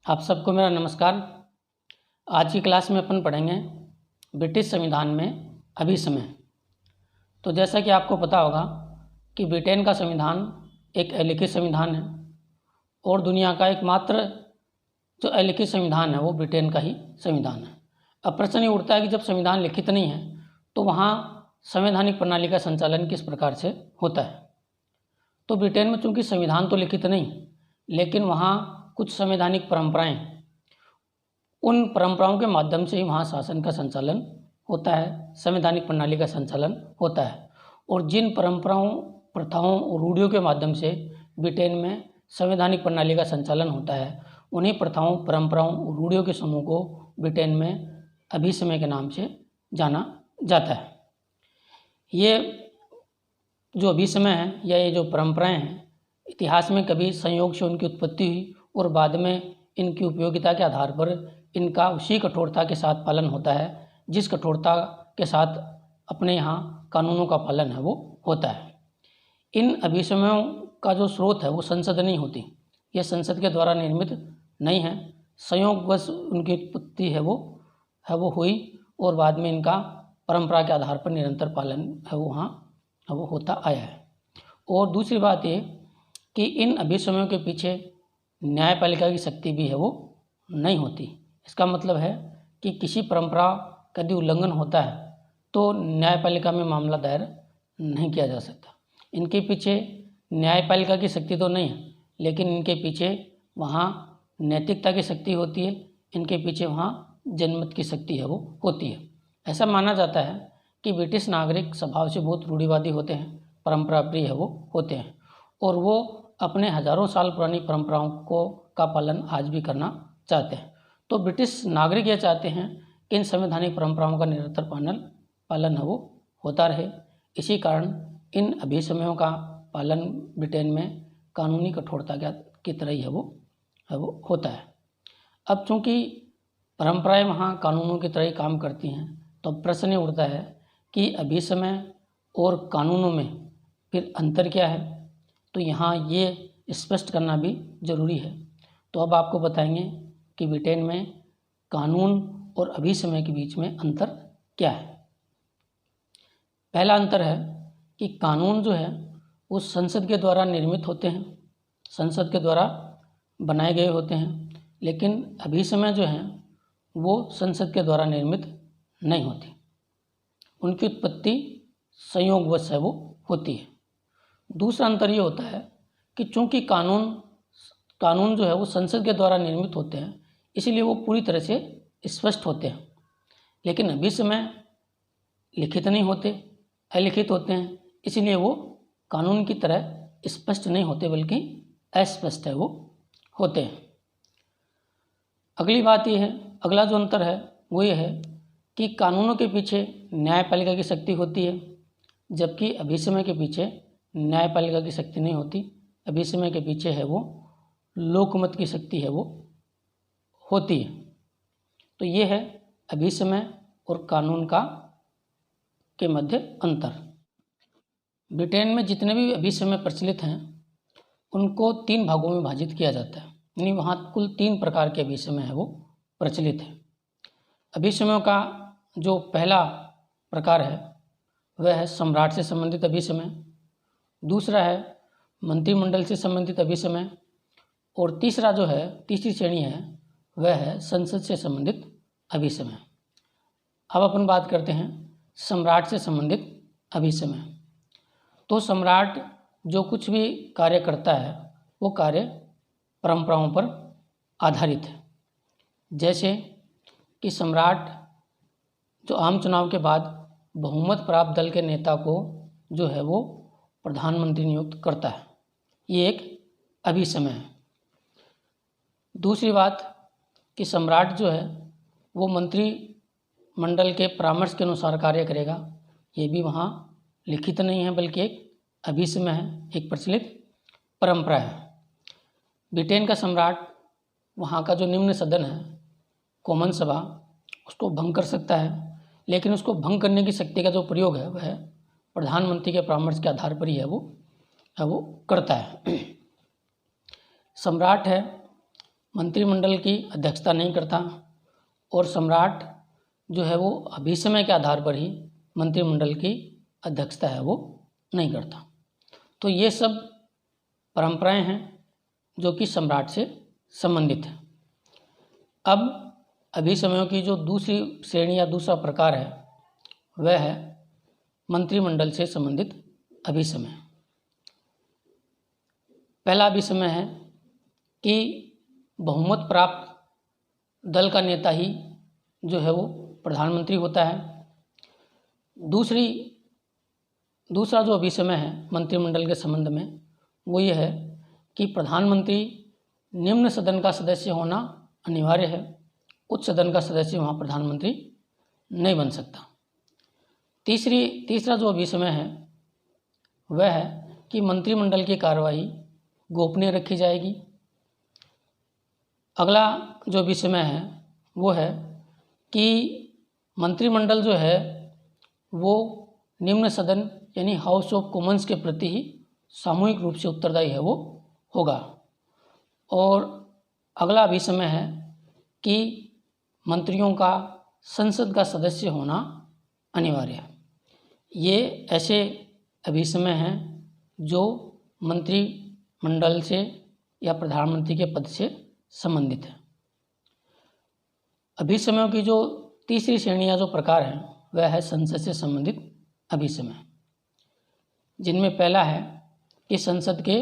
आप सबको मेरा नमस्कार। आज की क्लास में अपन पढ़ेंगे ब्रिटिश संविधान में अभिसमय। तो जैसा कि आपको पता होगा कि ब्रिटेन का संविधान एक अलिखित संविधान है और दुनिया का एकमात्र जो अलिखित संविधान है वो ब्रिटेन का ही संविधान है। अब प्रश्न ये उठता है कि जब संविधान लिखित नहीं है तो वहाँ संवैधानिक प्रणाली का संचालन किस प्रकार से होता है। तो ब्रिटेन में चूँकि संविधान तो लिखित नहीं, लेकिन वहाँ कुछ संवैधानिक परंपराएं, उन परंपराओं के माध्यम से ही वहाँ शासन का संचालन होता है, संवैधानिक प्रणाली का संचालन होता है। और जिन परंपराओं, प्रथाओं और रूढ़ियों के माध्यम से ब्रिटेन में संवैधानिक प्रणाली का संचालन होता है, उन्हीं प्रथाओं, परंपराओं और रूढ़ियों के समूह को ब्रिटेन में अभिसमय के नाम से जाना जाता है। ये जो अभिसमय है या ये जो परंपराएं हैं, इतिहास में कभी संयोग से उनकी उत्पत्ति हुई और बाद में इनकी उपयोगिता के आधार पर इनका उसी कठोरता के साथ पालन होता है जिस कठोरता के साथ अपने यहाँ कानूनों का पालन है वो होता है। इन अभिसमयों का जो स्रोत है वो संसद नहीं होती, ये संसद के द्वारा निर्मित नहीं है। संयोगवश उनकी उत्पत्ति है वो हुई और बाद में इनका परंपरा के आधार पर निरंतर पालन है वो होता आया है। और दूसरी बात ये कि इन अभिसमयों के पीछे न्यायपालिका की शक्ति भी है वो नहीं होती। इसका मतलब है कि किसी परंपरा का यदि उल्लंघन होता है तो न्यायपालिका में मामला दायर नहीं किया जा सकता। इनके पीछे न्यायपालिका की शक्ति तो नहीं है, लेकिन इनके पीछे वहाँ नैतिकता की शक्ति होती है, इनके पीछे वहाँ जनमत की शक्ति है वो होती है। ऐसा माना जाता है कि ब्रिटिश नागरिक स्वभाव से बहुत रूढ़िवादी होते हैं, परंपरा प्रिय है वो होते हैं और वो अपने हजारों साल पुरानी परंपराओं का पालन आज भी करना चाहते हैं। तो ब्रिटिश नागरिक ये चाहते हैं कि इन संवैधानिक परंपराओं का निरंतर पालन है वो होता रहे। इसी कारण इन अभिसमयों का पालन ब्रिटेन में कानूनी कठोरता की तरह ही है वो होता है। अब चूँकि परंपराएं वहाँ कानूनों की तरह ही काम करती हैं, तो प्रश्न ये उठता है कि अभिसमय और कानूनों में फिर अंतर क्या है। तो यहाँ ये स्पष्ट करना भी ज़रूरी है। तो अब आपको बताएंगे कि ब्रिटेन में कानून और अभिसमय के बीच में अंतर क्या है। पहला अंतर है कि कानून जो है वो संसद के द्वारा निर्मित होते हैं, संसद के द्वारा बनाए गए होते हैं, लेकिन अभिसमय जो है वो संसद के द्वारा निर्मित नहीं होती। उनकी उत्पत्ति संयोगवश है वो होती है। दूसरा अंतर ये होता है कि चूंकि कानून जो है वो संसद के द्वारा निर्मित होते हैं, इसीलिए वो पूरी तरह से स्पष्ट होते हैं, लेकिन अभिसमय लिखित नहीं होते, अलिखित होते हैं, इसीलिए वो कानून की तरह स्पष्ट नहीं होते बल्कि अस्पष्ट है वो होते हैं। अगली बात ये है, अगला जो अंतर है वो ये है कि कानूनों के पीछे न्यायपालिका की शक्ति होती है, जबकि अभिसमय के पीछे न्यायपालिका की शक्ति नहीं होती। अभिसमय के पीछे है वो लोकमत की शक्ति है वो होती है। तो ये है अभिसमय और कानून के मध्य अंतर। ब्रिटेन में जितने भी अभिसमय प्रचलित हैं उनको 3 भागों में विभाजित किया जाता है, यानी वहाँ कुल 3 प्रकार के अभिसमय है वो प्रचलित है। अभिसमयों का जो पहला प्रकार है वह है सम्राट से संबंधित अभिसमय, दूसरा है मंत्रिमंडल से संबंधित अभिसमय और तीसरी श्रेणी है वह है संसद से संबंधित अभिसमय। अब अपन बात करते हैं सम्राट से संबंधित अभिसमय। तो सम्राट जो कुछ भी कार्य करता है वो कार्य परंपराओं पर आधारित है। जैसे कि सम्राट जो आम चुनाव के बाद बहुमत प्राप्त दल के नेता को जो है वो प्रधानमंत्री नियुक्त करता है, ये एक अभिसमय है। दूसरी बात कि सम्राट जो है वो मंत्रिमंडल के परामर्श के अनुसार कार्य करेगा, ये भी वहाँ लिखित नहीं है बल्कि एक अभिसमय है, एक प्रचलित परंपरा है। ब्रिटेन का सम्राट वहाँ का जो निम्न सदन है, कॉमन सभा, उसको भंग कर सकता है, लेकिन उसको भंग करने की शक्ति का जो प्रयोग है वह प्रधानमंत्री के परामर्श के आधार पर ही है वो करता है। सम्राट है मंत्रिमंडल की अध्यक्षता नहीं करता और सम्राट जो है वो अभिसमय के आधार पर ही मंत्रिमंडल की अध्यक्षता है वो नहीं करता। तो ये सब परंपराएं हैं जो कि सम्राट से संबंधित है। अब अभिसमयों की जो दूसरी श्रेणी या दूसरा प्रकार है वह है मंत्रिमंडल से संबंधित अभिसमय। पहला अभिसमय है कि बहुमत प्राप्त दल का नेता ही जो है वो प्रधानमंत्री होता है। दूसरा जो अभिसमय है मंत्रिमंडल के संबंध में वो ये है कि प्रधानमंत्री निम्न सदन का सदस्य होना अनिवार्य है, उच्च सदन का सदस्य वहाँ प्रधानमंत्री नहीं बन सकता। तीसरा जो अभिसमय है वह है कि मंत्रिमंडल की कार्यवाही गोपनीय रखी जाएगी। अगला जो अभिसमय है वो है कि मंत्रिमंडल जो है वो निम्न सदन यानी हाउस ऑफ कॉमन्स के प्रति ही सामूहिक रूप से उत्तरदायी है वो होगा। और अगला अभिसमय है कि मंत्रियों का संसद का सदस्य होना अनिवार्य है। ये ऐसे अभिसमय हैं जो मंत्रिमंडल से या प्रधानमंत्री के पद से संबंधित है। अभिसमयों की जो तीसरी श्रेणी या जो प्रकार है वह है संसद से संबंधित अभिसमय, जिनमें पहला है कि संसद के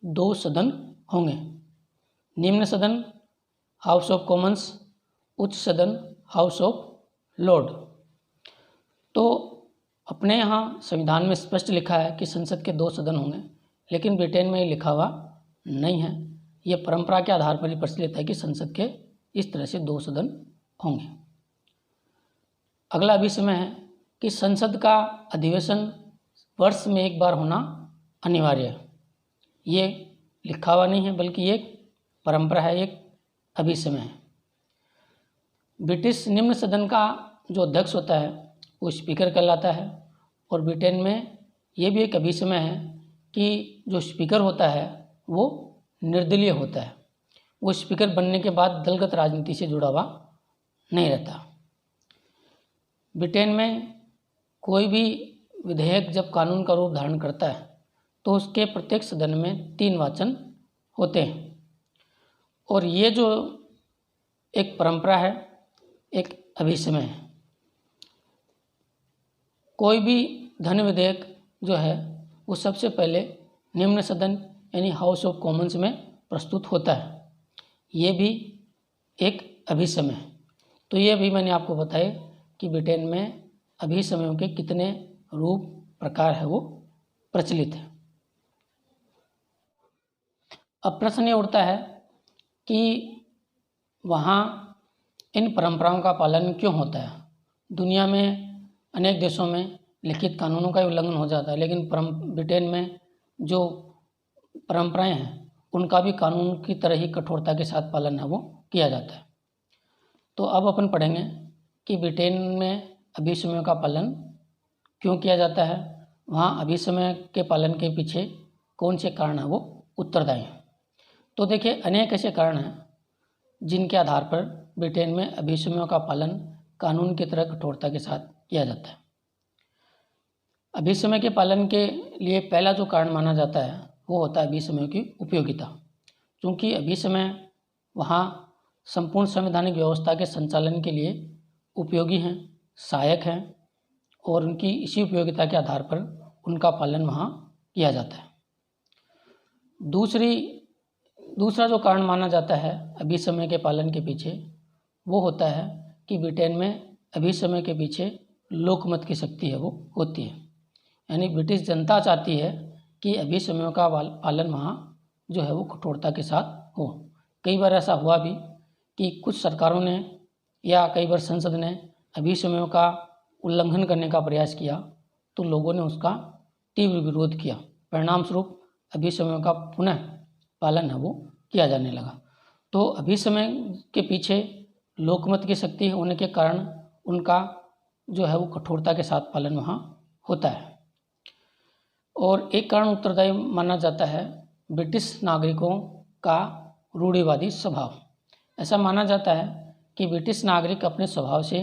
2 सदन होंगे, निम्न सदन हाउस ऑफ कॉमन्स, उच्च सदन हाउस ऑफ लॉर्ड। तो अपने यहाँ संविधान में स्पष्ट लिखा है कि संसद के 2 सदन होंगे, लेकिन ब्रिटेन में ये लिखा हुआ नहीं है। ये परंपरा के आधार पर ही प्रचलित है कि संसद के इस तरह से 2 सदन होंगे। अगला अभिसमय है कि संसद का अधिवेशन वर्ष में एक बार होना अनिवार्य है। ये लिखा हुआ नहीं है बल्कि ये परंपरा है, एक अभिसमय है। ब्रिटिश निम्न सदन का जो अध्यक्ष होता है वो स्पीकर कहलाता है। और ब्रिटेन में ये भी एक अभिसमय है कि जो स्पीकर होता है वो निर्दलीय होता है। वो स्पीकर बनने के बाद दलगत राजनीति से जुड़ा हुआ नहीं रहता। ब्रिटेन में कोई भी विधेयक जब कानून का रूप धारण करता है तो उसके प्रत्येक सदन में 3 वाचन होते हैं। और ये जो एक परंपरा है, एक अभिसमय है। कोई भी धन विधेयक जो है वो सबसे पहले निम्न सदन यानी हाउस ऑफ कॉमन्स में प्रस्तुत होता है। ये भी एक अभिसमय है। तो ये भी मैंने आपको बताया कि ब्रिटेन में अभिसमयों के कितने रूप प्रकार है वो प्रचलित है। अब प्रश्न ये उठता है कि वहाँ इन परंपराओं का पालन क्यों होता है। दुनिया में अनेक देशों में लिखित कानूनों का उल्लंघन हो जाता है, लेकिन ब्रिटेन में जो परंपराएं हैं उनका भी कानून की तरह ही कठोरता के साथ पालन है वो किया जाता है। तो अब अपन पढ़ेंगे कि ब्रिटेन में अभिसमयों का पालन क्यों किया जाता है, वहाँ अभिसमय के पालन के पीछे कौन से कारण है वो उत्तरदायी हैं। तो देखिए, अनेक ऐसे कारण हैं जिनके आधार पर ब्रिटेन में अभिसमयों का पालन कानून की तरह कठोरता के साथ किया जाता है। अभिसमय के पालन के लिए पहला जो कारण माना जाता है वो होता है अभिसमयों की उपयोगिता। क्योंकि अभिसमय वहाँ संपूर्ण संवैधानिक व्यवस्था के संचालन के लिए उपयोगी हैं, सहायक हैं और उनकी इसी उपयोगिता के आधार पर उनका पालन वहाँ किया जाता है। दूसरा जो कारण माना जाता है अभिसमय के पालन के पीछे वो होता है कि ब्रिटेन में अभिसमय के पीछे लोकमत की शक्ति है वो होती है। यानी ब्रिटिश जनता चाहती है कि अभिसमयों का पालन वहाँ जो है वो कठोरता के साथ हो। कई बार ऐसा हुआ भी कि कुछ सरकारों ने या कई बार संसद ने अभिसमयों का उल्लंघन करने का प्रयास किया तो लोगों ने उसका तीव्र विरोध किया। परिणाम स्वरूप अभिसमयों का पुनः पालन है वो किया जाने लगा। तो अभिसमय के पीछे लोकमत की शक्ति होने के कारण उनका जो है वो कठोरता के साथ पालन वहाँ होता है। और एक कारण उत्तरदायी माना जाता है ब्रिटिश नागरिकों का रूढ़िवादी स्वभाव। ऐसा माना जाता है कि ब्रिटिश नागरिक अपने स्वभाव से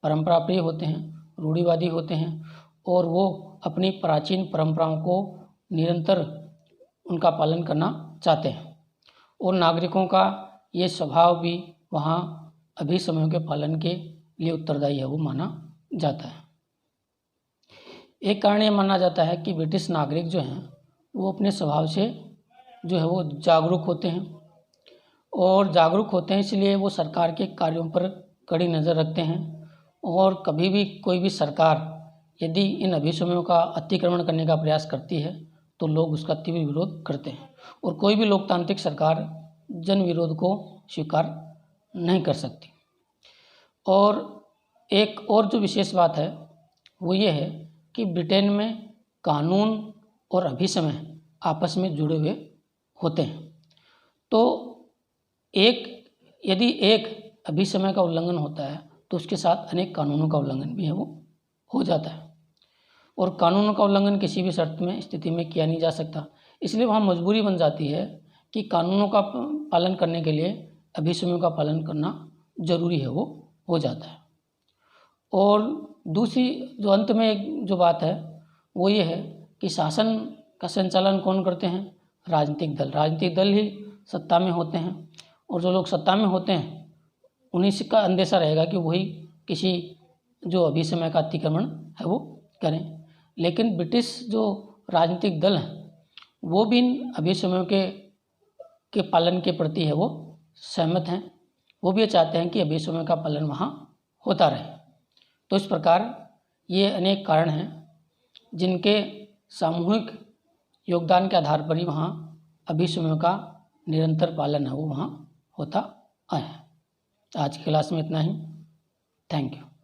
परंपरा प्रिय होते हैं, रूढ़िवादी होते हैं और वो अपनी प्राचीन परंपराओं को निरंतर उनका पालन करना चाहते हैं और नागरिकों का ये स्वभाव भी वहाँ अभिसमयों के पालन के लिए उत्तरदायी है, वो माना जाता है। एक कारण ये माना जाता है कि ब्रिटिश नागरिक जो हैं वो अपने स्वभाव से जो है वो जागरूक होते हैं और जागरूक होते हैं इसलिए वो सरकार के कार्यों पर कड़ी नज़र रखते हैं और कभी भी कोई भी सरकार यदि इन अभिसमयों का अतिक्रमण करने का प्रयास करती है तो लोग उसका तीव्र विरोध करते हैं और कोई भी लोकतांत्रिक सरकार जन विरोध को स्वीकार नहीं कर सकती। और एक और जो विशेष बात है वो ये है कि ब्रिटेन में कानून और अभिसमय आपस में जुड़े हुए होते हैं। तो यदि एक अभिसमय का उल्लंघन होता है तो उसके साथ अनेक कानूनों का उल्लंघन भी है वो हो जाता है और कानूनों का उल्लंघन किसी भी शर्त में स्थिति में किया नहीं जा सकता। इसलिए वहाँ मजबूरी बन जाती है कि कानूनों का पालन करने के लिए अभिसमयों का पालन करना जरूरी है, वो हो जाता है। और दूसरी जो अंत में जो बात है वो ये है कि शासन का संचालन कौन करते हैं? राजनीतिक दल। राजनीतिक दल ही सत्ता में होते हैं और जो लोग सत्ता में होते हैं उन्हीं का अंदेशा रहेगा कि वही किसी जो अभिसमय का अतिक्रमण है वो करें। लेकिन ब्रिटिश जो राजनीतिक दल हैं वो भी इन अभिसमयों के पालन के प्रति है वो सहमत हैं, वो भी चाहते हैं कि अभिसमयों का पालन वहाँ होता रहे। तो इस प्रकार ये अनेक कारण हैं जिनके सामूहिक योगदान के आधार पर ही वहाँ अभिसमयों का निरंतर पालन है वो वहाँ होता आया है। आज की क्लास में इतना ही। Thank you.